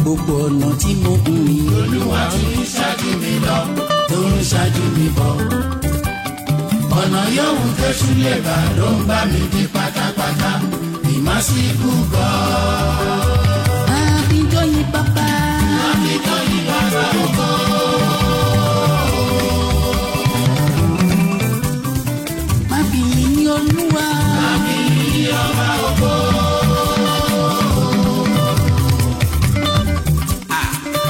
gbogbo ọ̀nà tí mo ń rìn. Olúwa tí ń ṣáájú mi lọ tó ń ṣáájú mi bọ̀. Ọ̀nà yòówù tẹ́sù lè bá ló ń bá mi di pátápátá. Ìmásíkú gan. Àbíjọ́yìn bàbá. Àbíjọ́yìn bàbá ògo. Má fi yìn ní Olúwa. Má fi yìn ní ọba ògo.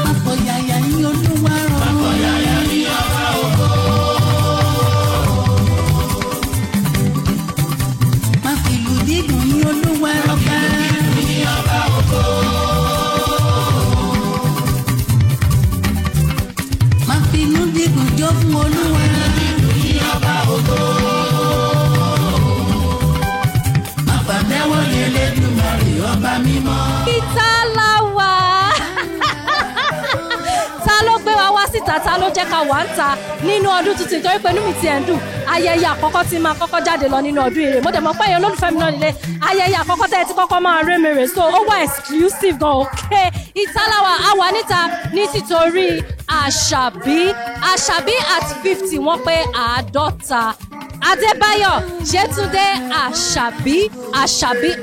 Má fọ̀yàyà ní Olúwa rọ̀. Má fọ̀yàyà ní ọba ògo. Má fi ìlù dídùn ní Olúwa rọ̀ ká. Ní ọba ògo. Má fi inú dídùn jó fún Olúwa. Ní ọba ògo. Má pàtẹ́wọ́ ní Elédùmarè ọba mímọ́. Ìta la wà. Ta ló gbé wa wá síta, ta ló jẹ́ ká wà ń ta nínú ọdún tuntun nítorí pé inú mi ti ẹ̀ ń dùn. Ayẹyẹ àkọ́kọ́ tí máa kọ́kọ́ jáde lọ nínú ọdún ire. Mo dẹ̀ mọ̀ pé ẹ̀yin olólùfẹ́ mi náà nílé. Ayẹyẹ àkọ́kọ́ tẹ́ ẹ ti kọ́kọ́ máa ré mi rè, so ó wà exclusive gan, okay. Ìta la wà, a wà níta ní títorí Àṣàbí at 50 wọ́n pé 50. Adebayo, Yetunde, Àṣàbí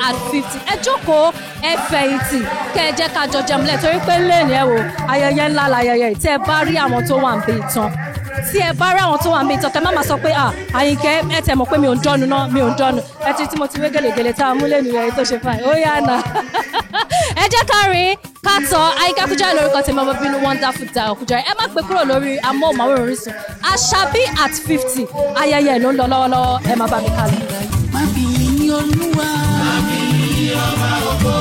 at 50. Ẹ jókòó, ẹ fẹ̀yìntì, kẹ́ ẹ jẹ́ ká jọ jẹun lẹ̀ torí pé lẹ́nu ẹ wò ayẹyẹ ńlá láyẹyẹ tí ẹ bá rí àwọn tó wà ń bí ìtàn. Tí ẹ bá rí àwọn tó wà ń bí ìtàn, kẹ́ má máa sọ pé Àyìnkẹ́ ẹ tẹ̀ mọ̀ pé mi ò ń dọ́nu náà, mi ò ń dọ́nu. Ẹ ti tí mo ti wé gèlègèlè tá a mú lẹ́nu rẹ̀ tó ṣe fàì. Ó yá nà. Ẹ jẹ́ ká rìn ká tọ́ Àyìnkẹ́ Kújọrẹ́ lórúkọ tí mo mọ bínú wonderful Dayo Kújọrẹ́. Ẹ má gbé kúrò lórí amóhùnmáwòrán Orísun. Àṣàbí at 50 ayẹyẹ ló ń lọ lọ́wọ́lọ́wọ́, ẹ má bá mi kálọ. Má fi yìn ní Olúwa. Má fi yìn ní ọba ògo.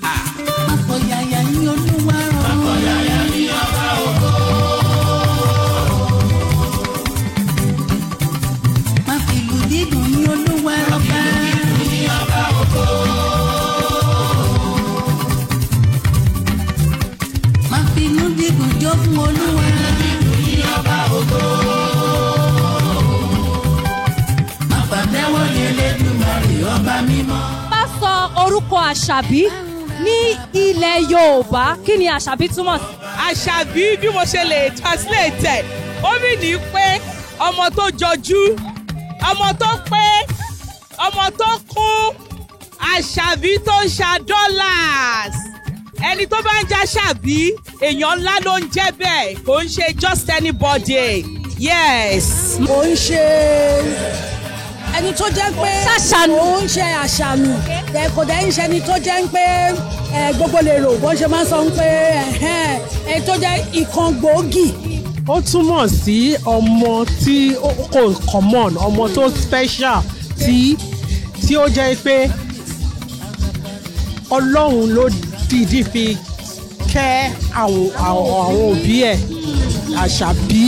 Má fọ̀yàyà ní Olúwa rọ̀. Má fọ̀yàyà ní ọba ògo. Má fi ìlù dídùn ní Olúwa rọ̀ ká. Ní ọba ògo. Má fi inú dídùn jó fún Olúwa. Ní ọba ògo. Má pàtẹ́wọ́ ní Elédùmarè ọba mímọ́. Bá sọ orúkọ Àṣàbí ní ilẹ̀ Yorùbá, kí ni Àṣàbí túmọ̀ sí? Àṣàbí bí mo ṣe lè translate ẹ̀, ó mì ní pé ọmọ tó jọjú, ọmọ tó pé, ọmọ tó kún, Àṣàbí tó ń ṣa dollars. Ẹni tó bá ń jẹ́ Àṣàbí, èèyàn ńlá ló ń jẹ́ bẹ́ẹ̀, kò ń ṣe just anybody. Yes. Kò ń ṣe ẹni tó jẹ́ pé kò ń ṣe àṣàmì, kò dẹ̀ ń ṣe ẹni tó jẹ́ pé gbogbo lè rò bó ṣe máa ń sọ pé ẹni tó jẹ́ ìkan gbòógì. Ó túmọ̀ sí ọmọ tí kò common, ọmọ tó special tí ó jẹ́ pé Ọlọ́run ló dìídì fi kẹ́ àwọn òbí ẹ̀. Àṣàbí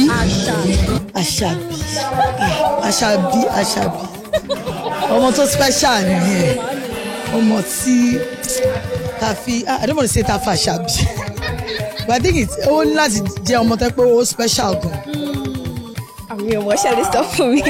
ọmọ tó special nìyẹn, ọmọ tí ta fi I don't want to say ta fa Àṣàbí but I think it's ó ní láti jẹ́ ọmọ tó pé ó special gan. Àmì ò mọ̀ ṣe lè sọ fún mi.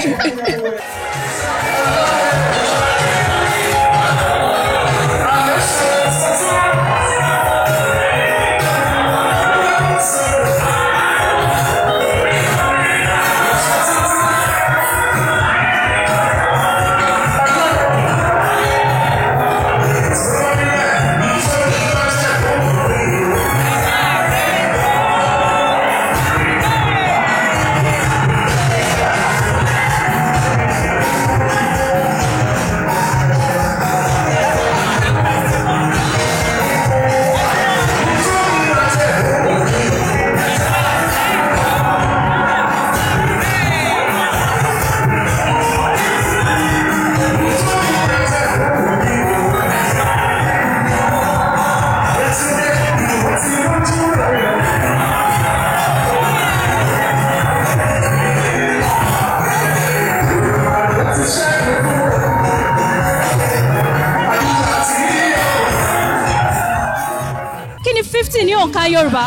ní 50 ní òǹkà Yorùbá.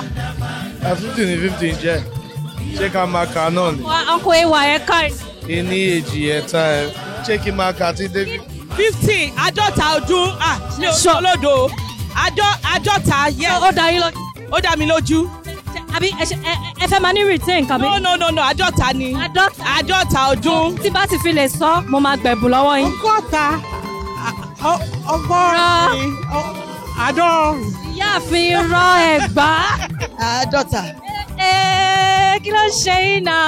50 ní 15 jẹ́ ṣé ká máa kà náà ni. Uncle Ewa ẹ ká. Ní èjì ẹ̀ta ẹ̀ ṣé kí máa kà tí David. 50 àádọ́ta ọdún mi ò sọ lódò àádọ́ta yẹ. Ó dá mi lójú. Àbí ẹ fẹ́ máa ní retain kàbí. No àádọ́ta ni. Àádọ́ta ọdún. Tí bá ti fi lè sọ mo máa gbẹ̀bù lọ́wọ́ yín. ọgọ́rin àádọ́rùn. Ìyáàfin rọ ẹ̀gbá. Àádọ́ta. Kí ló ń ṣe yín náà?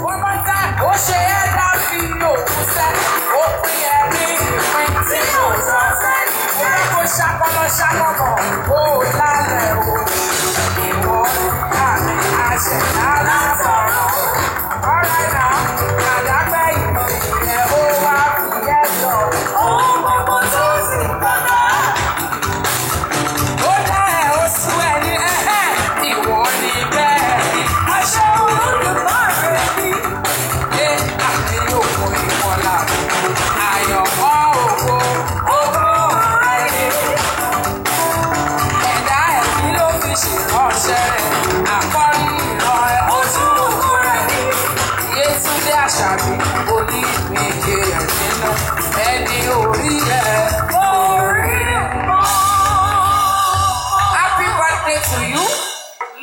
Wọ́n bá dá ó ṣe é láfi òkú sẹ́, ó pín ẹ̀rí ìpín tí kò sọ sẹ́. Ó bá kó ṣàkọ́nà, ó lálẹ́ o. Ìwọ àmì àṣẹ̀dá látọ̀rọ̀. Ọ̀rẹ́ náà, àdágbẹ́ ìpínlẹ̀ ó wá fìyẹ́ lọ. Ohun gbogbo tó sì gbọ́dọ̀. Ó dá ẹ̀ ó sún ẹ̀ ní ẹ̀hẹ́. Ìwọ ni bẹ́ẹ̀ ni. Aṣọ olùdókòwò rẹ̀ ní. Àmì òkú ìwọ̀lá. Àyànmọ́ ògo ayé. Ẹ̀dá ẹ̀mí ló fi ṣèránṣẹ́ rẹ̀. Àkọ́rí ìran ẹ̀ ojú òkú rẹ̀ ní. Yétúndé Àṣàbí onígbèké ẹ̀dínà. Ẹni orí ẹ̀ orí mọ́. Happy birthday to you.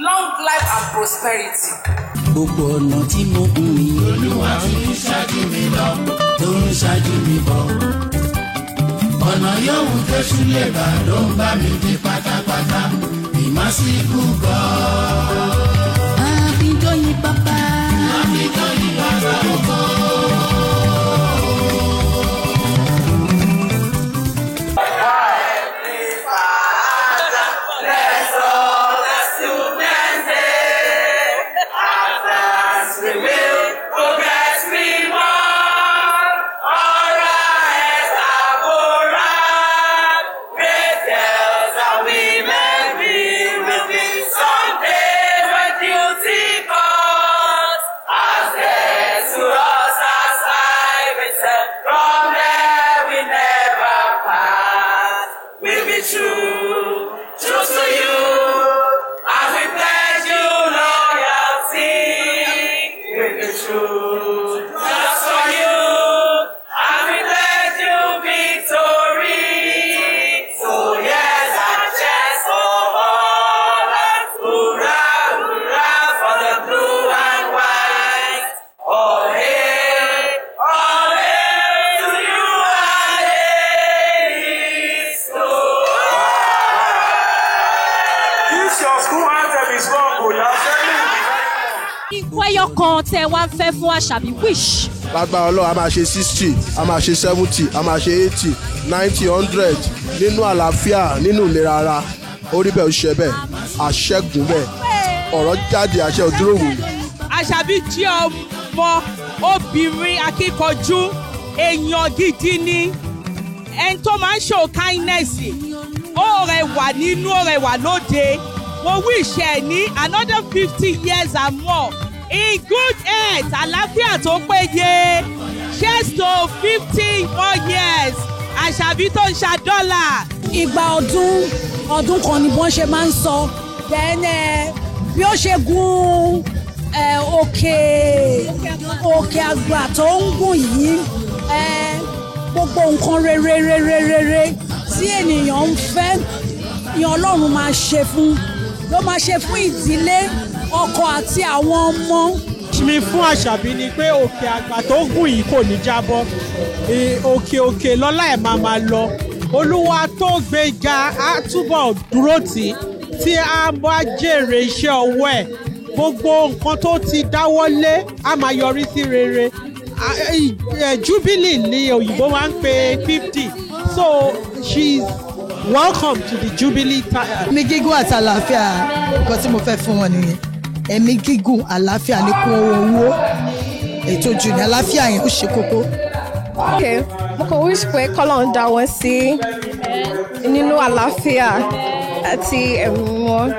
Long life and prosperity. Gbogbo ọ̀nà tí mo gùn ní Olúwa tó ń ṣáájú mi lọ, tó ń ṣáájú mi bọ̀. Ọ̀nà yòówù tó ṣúlẹ̀ bá ló ń bá mi dé pátápátá. Ìmásíkú gọ́. Àbíjọ́yìn bàbá. Àbíjọ́yìn bàbá ògo. Kan tẹ wá ń fẹ́ fún Àṣàbí wish. Lágbára Ọlọ́run a máa ṣe 60, a máa ṣe 70, a máa ṣe 80, 90, 100 nínú àlàáfíà nínú ìlera ara. Orí bẹ́ẹ̀ ó ṣe bẹ́ẹ̀, àṣẹ́gun bẹ́ẹ̀, ọ̀rọ̀ jáde àṣẹ òdúró wò. Àṣàbí jẹ́ ọmọ obìnrin akíkanjú, èèyàn gidi ni. Ẹni tó máa ń show kindness, ó rẹwà nínú, ó rẹwà lóde. Mo wish ẹ ní another 50 years and more. In good health, àlàáfíà tó péye. Cheers to 50 more years. Àṣàbí tó ń ṣàdọ́là. Ìgbà ọdún kan ni wọ́n ṣe máa ń sọ. Then bí ó ṣe gun òkè àgbà tó ń gùn yìí, gbogbo nǹkan rere tí ènìyàn ń fẹ́ ni Ọlọ́run máa ṣe fún. Ló máa ṣe fún ìdílé, ọkọ àti àwọn ọmọ. Mi fún Àṣàbí ni pé òkè àgbà tó gùn yìí kò ní jábọ́. Òkè lọ́lá ẹ̀ máa lọ. Olúwa tó gbéga á túbọ̀ dúró tí a bá jèrè iṣẹ́ ọwọ́ ẹ̀. Gbogbo nǹkan tó ti dáwọ́lé á máa yọrí sí rere. Jubilee ni òyìnbó máa ń pè 50. So she's welcome to the Jubilee time. Ẹ̀mí gígùn àti àlàáfíà nǹkan tí mo fẹ́ fún wọn nìyẹn. Ẹ̀mí gígùn àlàáfíà ní kún owó. Ètò jù ní àlàáfíà yẹn ó ṣe kókó. Okay, mo kàn wish pé kọ́lọ̀ ń dá wọn sí nínú àlàáfíà àti ẹ̀mí wọn.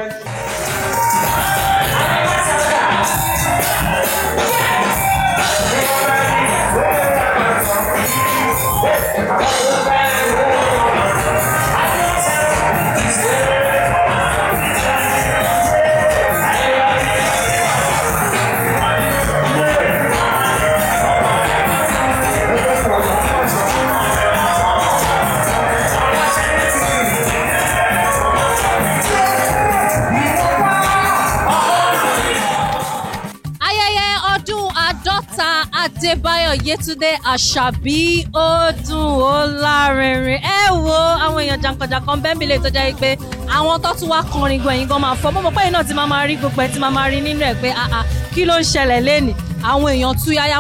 Adebayo Yetunde Àṣàbí ó dùn ó lárinrin. Ẹ wo àwọn èèyàn jàǹkànjàǹkàn bẹ́ẹ̀ mi lè tó jẹ́ pé àwọn tó tún wá kọrin gan ẹ̀yin gan máa fọ́. Mo mọ̀ pé ẹ̀yin náà ti máa rí gbogbo ẹ̀ tí máa rí nínú ẹ̀ pé kí ló ń ṣẹlẹ̀ lénìí. Àwọn èèyàn túyáyá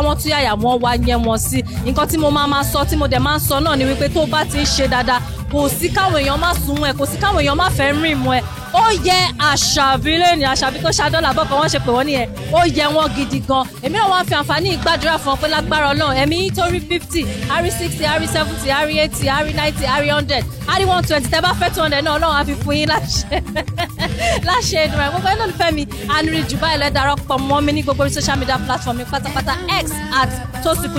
wọ́n wá yẹn wọn sí. Nǹkan tí mo máa sọ tí mo dẹ̀ máa ń sọ náà ni wípé tó bá ti ń ṣe dáadáa kò sí káwọn èèyàn má sún ẹ, kò sí káwọn èèyàn má fẹ́ rìn mọ́ ẹ. Ó yẹ Àṣàbí lẹ́nu Àṣàbí tó ṣàdọ́là bọ́kàn wọ́n ṣe pé wọ́n nìyẹn. Ó yẹ wọ́n gidi gan. Èmi náà wá fi àǹfààní ìgbàdúrà fún ọ pé lágbára Ọlọ́run ẹ̀mí tó rí 50, á rí 60, á rí 70, á rí 80, á rí 90, á rí 100, á rí 120. Tẹ́ bá fẹ́ 200 náà Ọlọ́run á fi fún yín láṣẹ ìdùnnú rẹ̀. Gbogbo ẹ̀ náà nífẹ̀ẹ́ mi àníri jù báyìí lẹ́ darapọ̀ mọ́ mi ní gbogbo social media platform mi pátápátá X @Tosin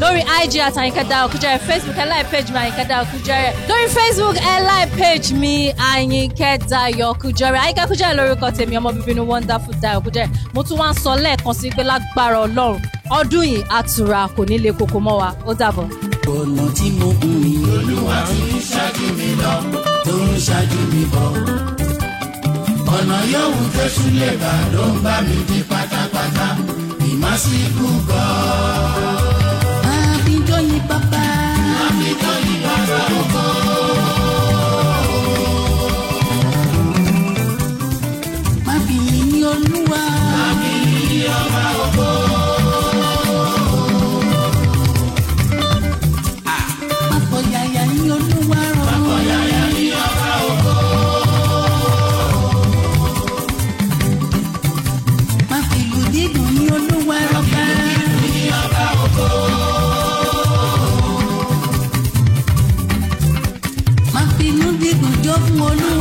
lórí IG Àyìnkẹ́ Dayọ̀ Kújẹ́rẹ́, Facebook ẹ like page mi Àyìnkẹ́ Dayọ̀ Kújẹ́rẹ́, lórí Facebook ẹ like page mi Àyìnkẹ́ Dayọ̀ Kújẹ́rẹ́. Àyìnkẹ́ Kújẹ́rẹ́ lórúkọ tèmi, ọmọ bíbí inú Wonderful Dayọ̀ Kújẹ́rẹ́. Mo tún wá ń sọ lẹ́ẹ̀kan sí pé lágbára Ọlọ́run ọdún yìí àtúrà kò ní le koko mọ́ wa. Ó dàbọ̀. ọ̀nà tí mo ń rìn Olúwa tó ń ṣáájú mi lọ tó ń ṣáájú mi bọ̀. ọ̀nà yòówù tẹ́sù lè bá ló ń bá mi di pátápátá. ìmásíkú gan-an. Àbíjọ́yìn bàbá. Àbíjọ́yìn bàbá ògo. Má fi yìn Olúwa. Má fi yìn ọba ògo. Má fọ̀yàyà yìn Olúwa rọ̀. Má fọ̀yàyà yìn ọba ògo. Má fi ìlù dídùn yìn Olúwa rọ̀ bá. Yìn ọba ògo. Má fi inú dídùn jó fún Olúwa.